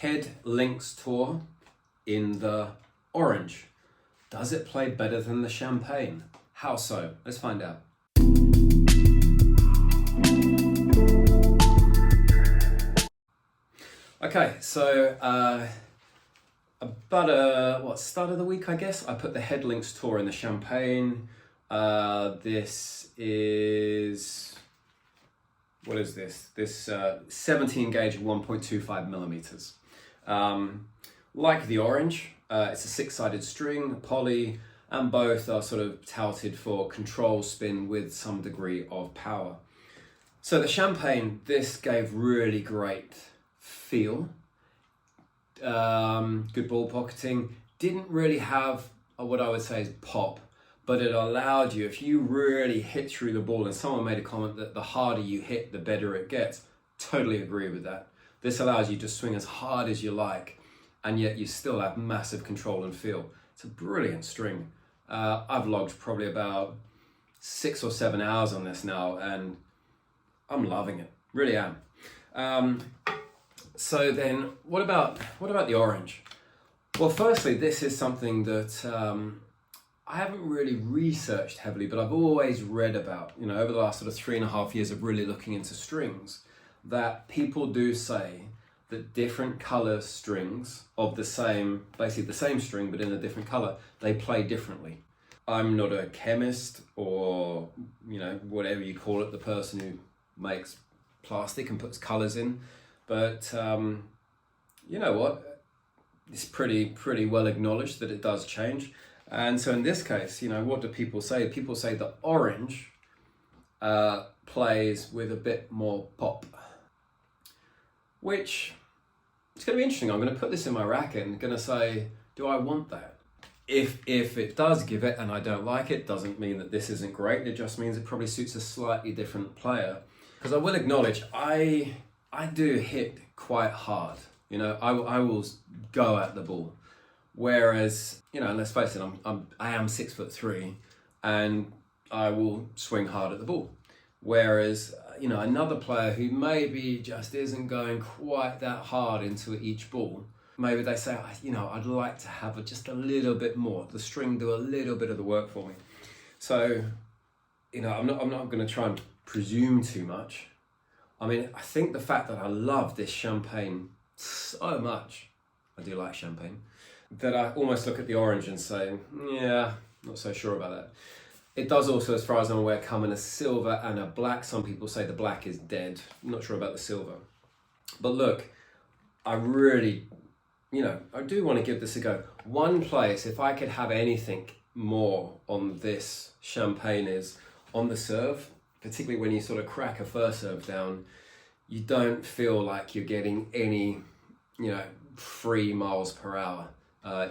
Head Lynx Tour in the orange. Does it play better than the Champagne? How so? Let's find out. Okay, so start of the week, I guess, I put the Head Lynx Tour in the Champagne. This is, what is this? This 17 gauge 1.25 millimeters. Like the orange, it's a six-sided string, poly, and both are sort of touted for control spin with some degree of power. So the Champagne, this gave really great feel, good ball pocketing, didn't really have what I would say is pop, but it allowed you, if you really hit through the ball, and someone made a comment that the harder you hit, the better it gets. Totally agree with that. This allows you to swing as hard as you like, and yet you still have massive control and feel. It's a brilliant string. I've logged probably about 6 or 7 hours on this now, and I'm loving it, really am. So then, what about the orange? Well, firstly, this is something that I haven't really researched heavily, but I've always read about, over the last sort of 3.5 years of really looking into strings, that people do say that different color strings of basically the same string, but in a different color, they play differently. I'm not a chemist or, whatever you call it, the person who makes plastic and puts colors in, but you know what? It's pretty well acknowledged that it does change. And so in this case, what do people say? People say that orange plays with a bit more pop, which it's going to be interesting. I'm going to put this in my racket and going to say, do I want that? If it does give it and I don't like it, doesn't mean that this isn't great. It just means it probably suits a slightly different player. Because I will acknowledge, I do hit quite hard. I will go at the ball. Whereas, let's face it, I am 6'3", and I will swing hard at the ball. Whereas, another player who maybe just isn't going quite that hard into each ball, maybe they say, I'd like to have just a little bit more, the string do a little bit of the work for me. So, I'm not going to try and presume too much. I mean, I think the fact that I love this Champagne so much, I do like Champagne, that I almost look at the orange and say, yeah, not so sure about that. It does also, as far as I'm aware, come in a silver and a black. Some people say the black is dead. I'm not sure about the silver. But look, I really, I do want to give this a go. One place, if I could have anything more on this Champagne, is on the serve, particularly when you sort of crack a first serve down, you don't feel like you're getting any, 3 miles per hour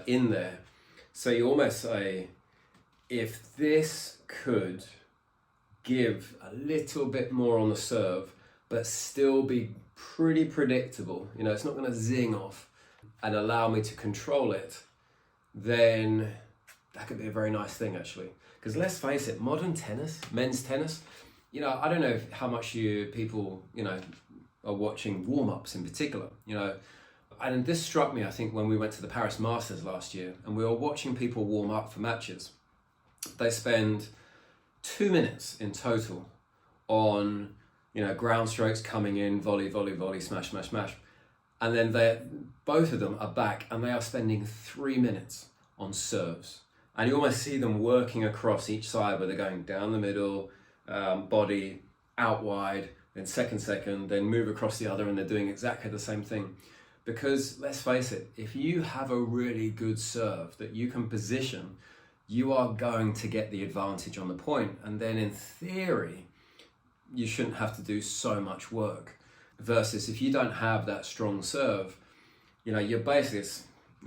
in there. So you almost say, if this could give a little bit more on the serve, but still be pretty predictable, it's not going to zing off, and allow me to control it, then that could be a very nice thing, actually. Because let's face it, modern tennis, men's tennis, I don't know how much people, are watching warm-ups in particular, and this struck me, I think, when we went to the Paris Masters last year, and we were watching people warm up for matches. They spend 2 minutes in total on, ground strokes coming in, volley, volley, volley, smash, smash, smash. And then both of them are back and they are spending 3 minutes on serves. And you almost see them working across each side where they're going down the middle, body, out wide, then second, then move across the other, and they're doing exactly the same thing. Because let's face it, if you have a really good serve that you can position, you are going to get the advantage on the point. And then in theory, you shouldn't have to do so much work. Versus if you don't have that strong serve, you're basically,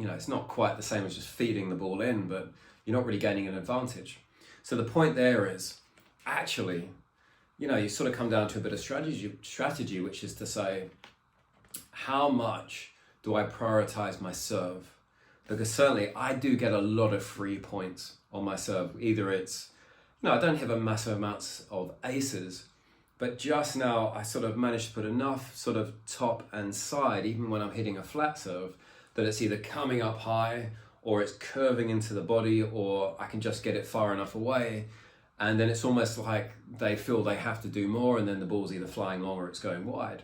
it's not quite the same as just feeding the ball in, but you're not really gaining an advantage. So the point there is, actually, you sort of come down to a bit of strategy, which is to say, how much do I prioritize my serve? Because certainly I do get a lot of free points on my serve. Either it's, I don't have a massive amounts of aces, But just now I sort of managed to put enough sort of top and side, even when I'm hitting a flat serve, that it's either coming up high or it's curving into the body, or I can just get it far enough away. And then it's almost like they feel they have to do more, and then the ball's either flying long or it's going wide,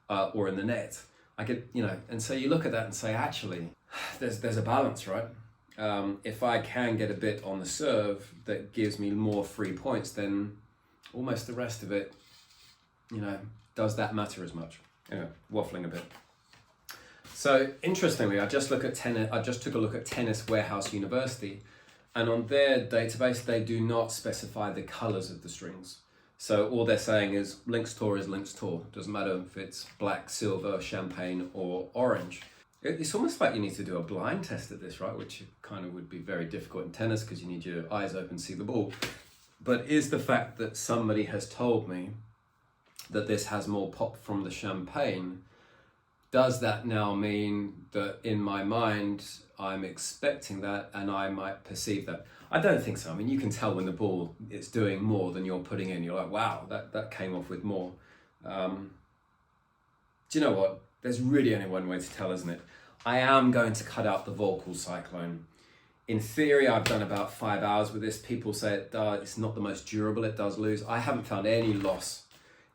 or in the net. I get, and so you look at that and say, actually, there's a balance, right? If I can get a bit on the serve that gives me more free points, then almost the rest of it, does that matter as much? Waffling a bit. So interestingly, I just took a look at Tennis Warehouse University, and on their database, they do not specify the colors of the strings. So all they're saying is Lynx Tour is Lynx Tour. Doesn't matter if it's black, silver, champagne, or orange. It's almost like you need to do a blind test at this, right? Which kind of would be very difficult in tennis because you need your eyes open to see the ball. But is the fact that somebody has told me that this has more pop from the champagne, does that now mean that in my mind I'm expecting that and I might perceive that? I don't think so. I mean, you can tell when the ball is doing more than you're putting in. You're like, wow, that came off with more. Do you know what? There's really only one way to tell, isn't it? I am going to cut out the vocal cyclone. In theory, I've done about 5 hours with this. People say it's not the most durable, it does lose. I haven't found any loss.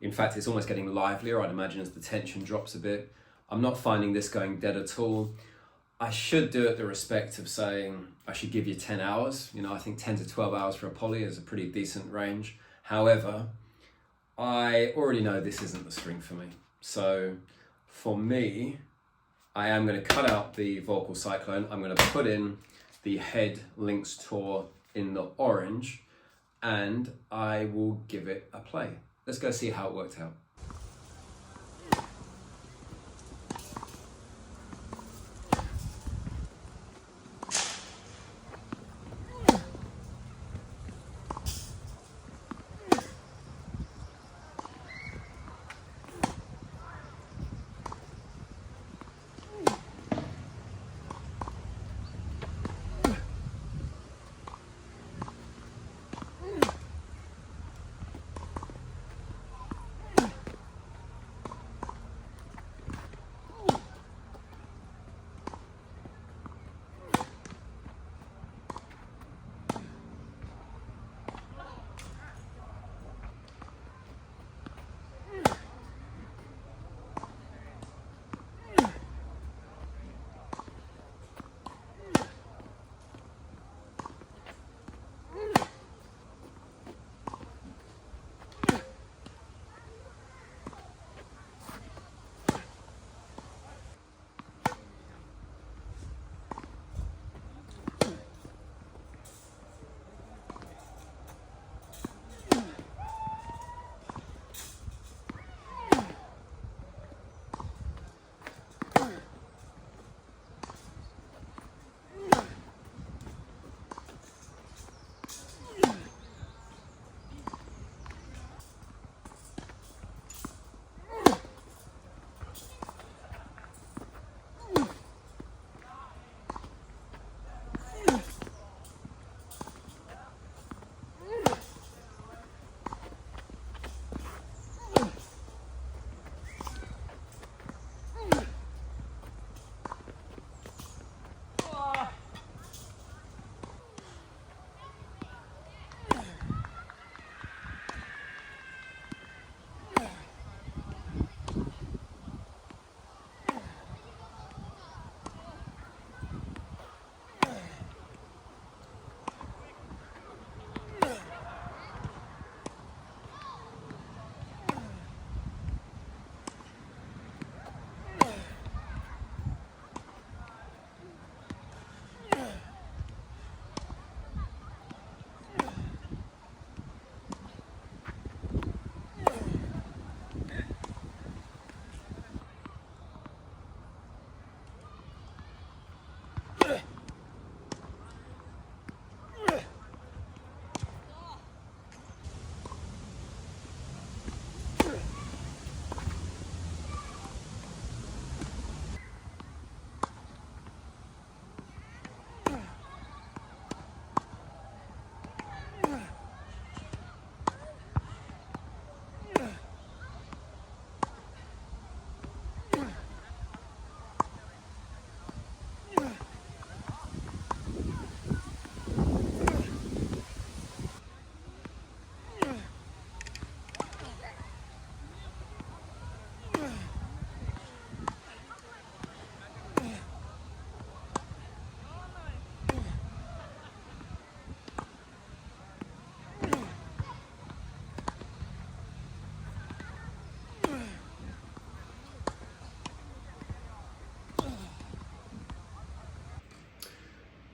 In fact, it's almost getting livelier, I'd imagine, as the tension drops a bit. I'm not finding this going dead at all. I should do it the respect of saying I should give you 10 hours. I think 10 to 12 hours for a poly is a pretty decent range. However, I already know this isn't the string for me. So for me, I am going to cut out the vocal cyclone. I'm going to put in the Head Lynx Tour in the orange, and I will give it a play. Let's go see how it worked out.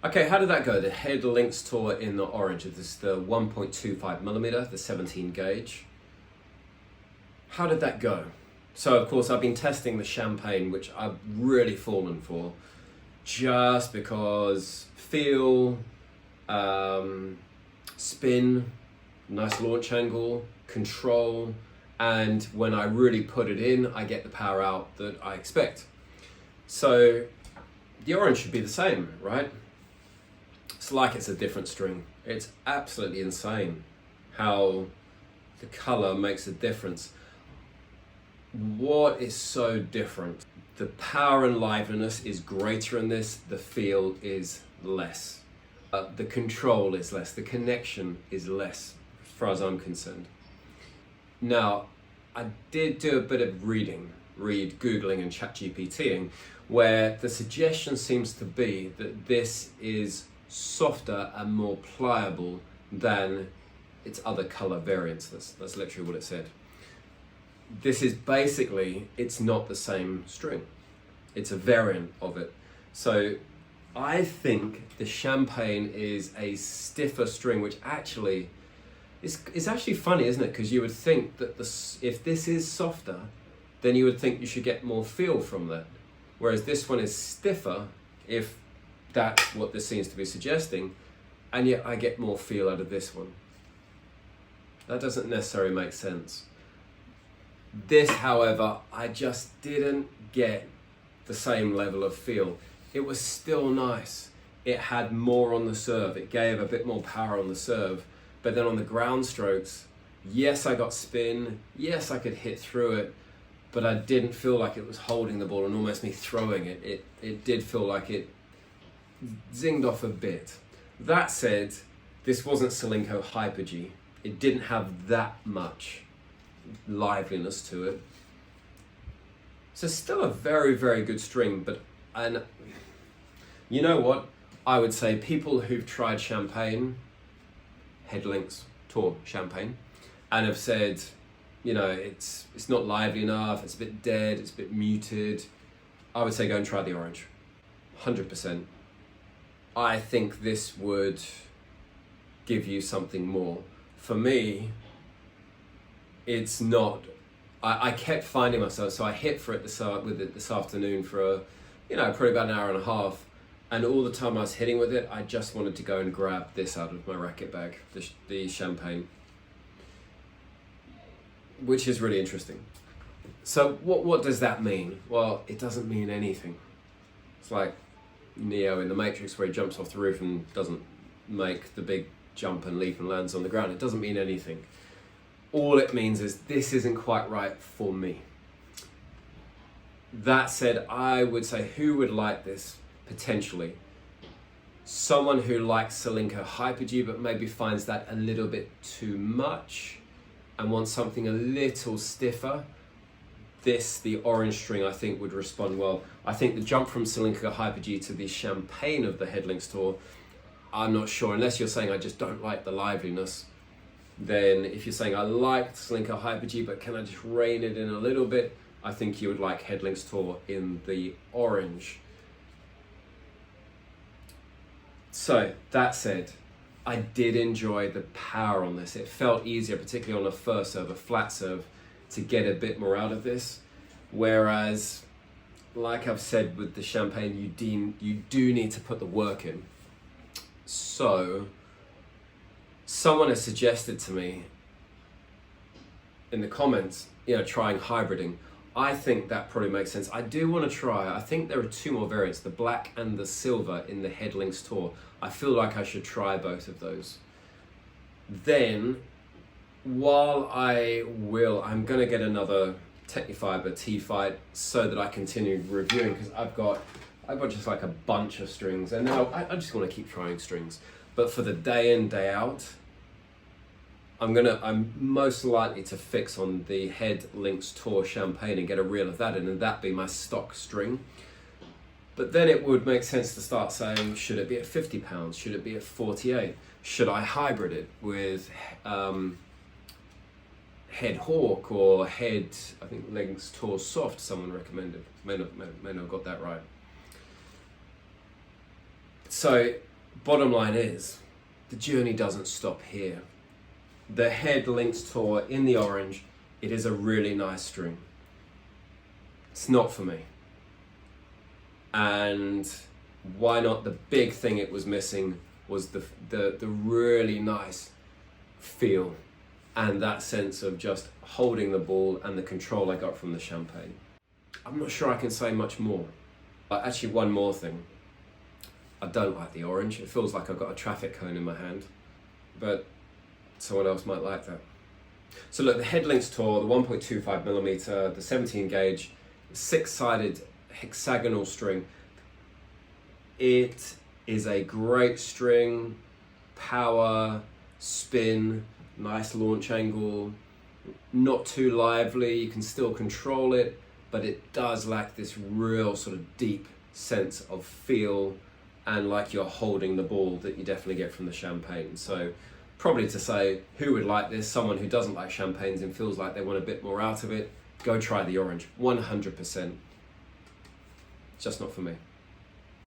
Okay, how did that go? The Head Lynx Tour in the orange. This is the 1.25mm, the 17 gauge. How did that go? So of course I've been testing the Champagne, which I've really fallen for, just because feel, spin, nice launch angle, control, and when I really put it in, I get the power out that I expect. So the orange should be the same, right? It's like it's a different string. It's absolutely insane how the color makes a difference. What is so different? The power and liveliness is greater in this, the feel is less. The control is less, the connection is less, as far as I'm concerned. Now, I did do a bit of Googling and ChatGPTing, where the suggestion seems to be that this is softer and more pliable than its other color variants. That's literally what it said. This is basically, it's not the same string. It's a variant of it. So I think the Champagne is a stiffer string, which actually, it's actually funny, isn't it? Because you would think that if this is softer, then you would think you should get more feel from that. Whereas this one is stiffer, if that's what this seems to be suggesting, and yet I get more feel out of this one. That doesn't necessarily make sense. This, however, I just didn't get the same level of feel. It was still nice. It had more on the serve. It gave a bit more power on the serve. But then on the ground strokes, yes, I got spin. Yes, I could hit through it. But I didn't feel like it was holding the ball and almost me throwing it. It did feel like it zinged off a bit. That said, this wasn't Solinco Hyper-G. It didn't have that much liveliness to it. So still a very, very good string, and you know what? I would say people who've tried Champagne, Head Lynx Tour Champagne, and have said, you know, it's not lively enough, it's a bit dead, it's a bit muted, I would say go and try the orange. 100%. I think this would give you something more. For me, it's not. I kept finding myself, so I hit for it this afternoon for probably about an hour and a half, and all the time I was hitting with it, I just wanted to go and grab this out of my racket bag, the Champagne, which is really interesting. So what does that mean? Well, it doesn't mean anything. It's like Neo in the Matrix, where he jumps off the roof and doesn't make the big jump and leap and lands on the ground. It doesn't mean anything. All it means is this isn't quite right for me. That said, I would say who would like this potentially? Someone who likes Solinco Hyper-G but maybe finds that a little bit too much and wants something a little stiffer. The orange string, I think would respond well. I think the jump from Solinco Hyper-G to the Champagne of the Head Lynx Tour, I'm not sure, unless you're saying I just don't like the liveliness. Then if you're saying I like Solinco Hyper-G but can I just rein it in a little bit, I think you would like Head Lynx Tour in the orange. So that said, I did enjoy the power on this. It felt easier, particularly on a first serve, a flat serve, to get a bit more out of this. Whereas, like I've said with the Champagne, you do need to put the work in. So someone has suggested to me in the comments, trying hybriding. I think that probably makes sense. I do want to try. I think there are two more variants, the black and the silver in the Head Lynx Tour. I feel like I should try both of those. Then, while I'm going to get another Technifiber T-Fight so that I continue reviewing, because I've got just like a bunch of strings, and then I just want to keep trying strings. But for the day in, day out, I'm most likely to fix on the Head Lynx Tour Champagne and get a reel of that in, and that be my stock string. But then it would make sense to start saying, should it be at 50 pounds? Should it be at 48? Should I hybrid it with Head Hawk or Head, I think Lynx Tour Soft, someone recommended. May not have got that right. So bottom line is, the journey doesn't stop here. The Head Lynx Tour in the orange, it is a really nice string. It's not for me. And why not? The big thing it was missing was the really nice feel and that sense of just holding the ball and the control I got from the Champagne. I'm not sure I can say much more. But actually, one more thing. I don't like the orange. It feels like I've got a traffic cone in my hand, but someone else might like that. So look, the Head Lynx Tour, the 1.25mm, the 17 gauge, 6-sided hexagonal string. It is a great string, power, spin, nice launch angle, not too lively, you can still control it, but it does lack this real sort of deep sense of feel and like you're holding the ball that you definitely get from the Champagne. So probably to say who would like this, someone who doesn't like Champagnes and feels like they want a bit more out of it, go try the orange, 100%. Just not for me.